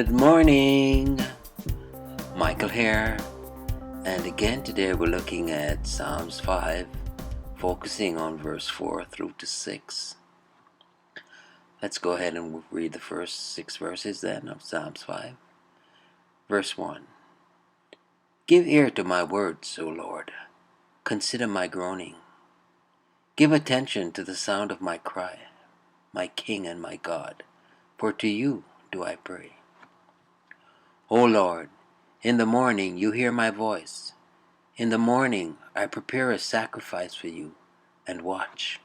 Good morning, Michael here, and again today we're looking at Psalms 5, focusing on verse 4 through to 6. Let's go ahead and read the first 6 verses then of Psalms 5. Verse 1. Give ear to my words, O Lord, consider my groaning. Give attention to the sound of my cry, my King and my God, for to you do I pray. O Lord, in the morning you hear my voice. In the morning I prepare a sacrifice for you and watch.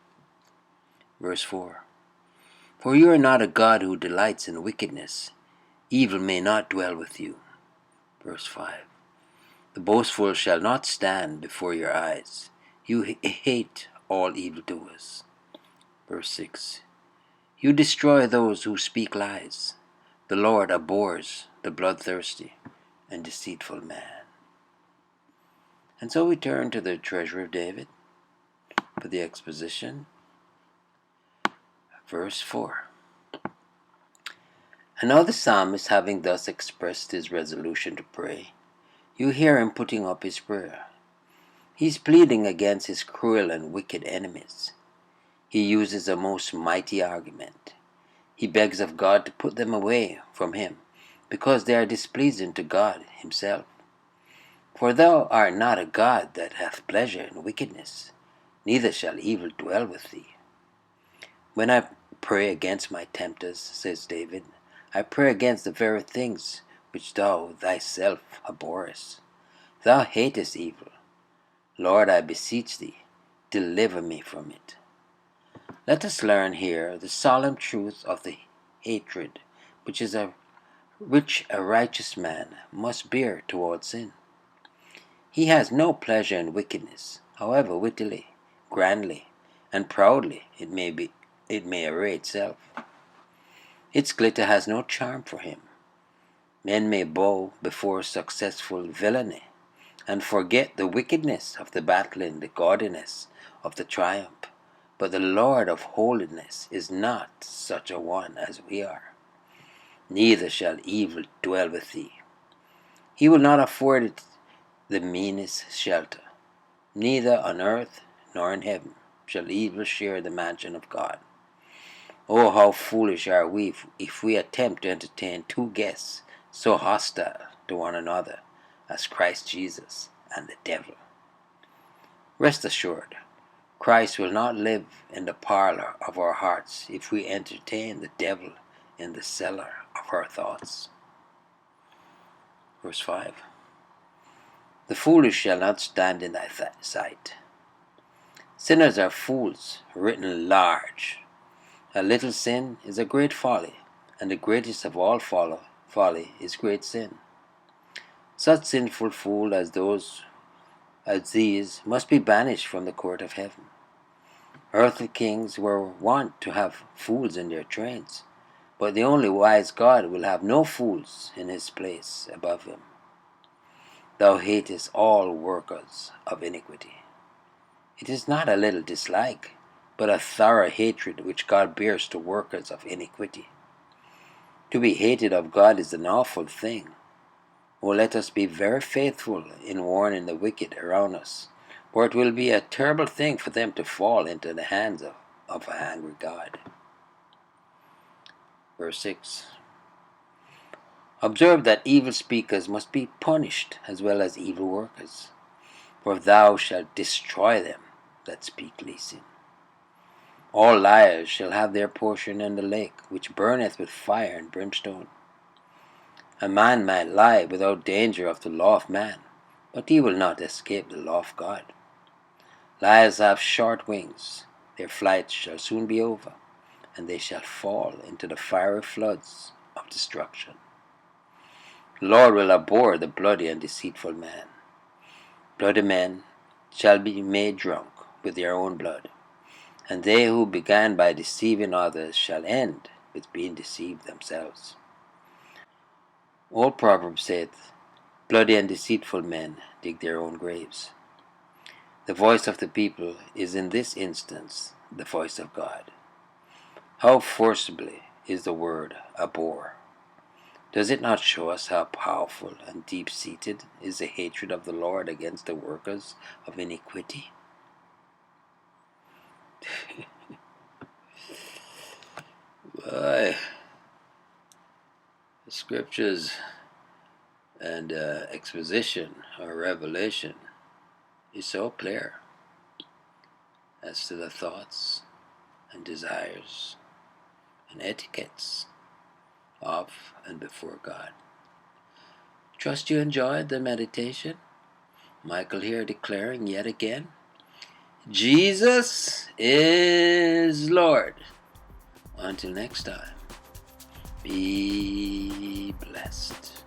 Verse 4. For you are not a God who delights in wickedness. Evil may not dwell with you. Verse 5. The boastful shall not stand before your eyes. You hate all evildoers. Verse 6. You destroy those who speak lies. The Lord abhors the bloodthirsty and deceitful man. And so we turn to the treasure of David for the exposition. Verse 4. And now the psalmist, having thus expressed his resolution to pray, you hear him putting up his prayer. He's pleading against his cruel and wicked enemies. He uses a most mighty argument. He begs of God to put them away from him, because they are displeasing to God himself. For thou art not a God that hath pleasure in wickedness, neither shall evil dwell with thee. When I pray against my tempters, says David, I pray against the very things which thou thyself abhorrest. Thou hatest evil. Lord, I beseech thee, deliver me from it. Let us learn here the solemn truth of the hatred which a righteous man must bear toward sin. He has no pleasure in wickedness, however wittily, grandly, and proudly it may array itself. Its glitter has no charm for him. Men may bow before successful villainy, and forget the wickedness of the battling, the gaudiness of the triumph. But the Lord of holiness is not such a one as we are. Neither shall evil dwell with thee. He will not afford it the meanest shelter. Neither on earth nor in heaven shall evil share the mansion of God. Oh, how foolish are we if we attempt to entertain two guests so hostile to one another as Christ Jesus and the devil. Rest assured, Christ will not live in the parlor of our hearts if we entertain the devil in the cellar of our thoughts. Verse 5. The foolish shall not stand in thy sight. Sinners are fools, written large. A little sin is a great folly, and the greatest of all folly is great sin. Such sinful fools as these must be banished from the court of heaven. Earthly kings were wont to have fools in their trains, but the only wise God will have no fools in his place above him. Thou hatest all workers of iniquity. It is not a little dislike, but a thorough hatred which God bears to workers of iniquity. To be hated of God is an awful thing. Oh, let us be very faithful in warning the wicked around us, for it will be a terrible thing for them to fall into the hands of an angry God. Verse 6. Observe that evil speakers must be punished as well as evil workers, for thou shalt destroy them that speak leasing. All liars shall have their portion in the lake, which burneth with fire and brimstone. A man might lie without danger of the law of man, but he will not escape the law of God. Liars have short wings, their flight shall soon be over, and they shall fall into the fiery floods of destruction. The Lord will abhor the bloody and deceitful man. Bloody men shall be made drunk with their own blood, and they who began by deceiving others shall end with being deceived themselves. Old proverb saith, bloody and deceitful men dig their own graves. The voice of the people is in this instance the voice of God. How forcibly is the word abhor. Does it not show us how powerful and deep-seated is the hatred of the Lord against the workers of iniquity? Boy, the scriptures and exposition or revelation is so clear as to the thoughts and desires and etiquettes of and before God. Trust you enjoyed the meditation. Michael here declaring yet again, Jesus is Lord. Until next time, be blessed.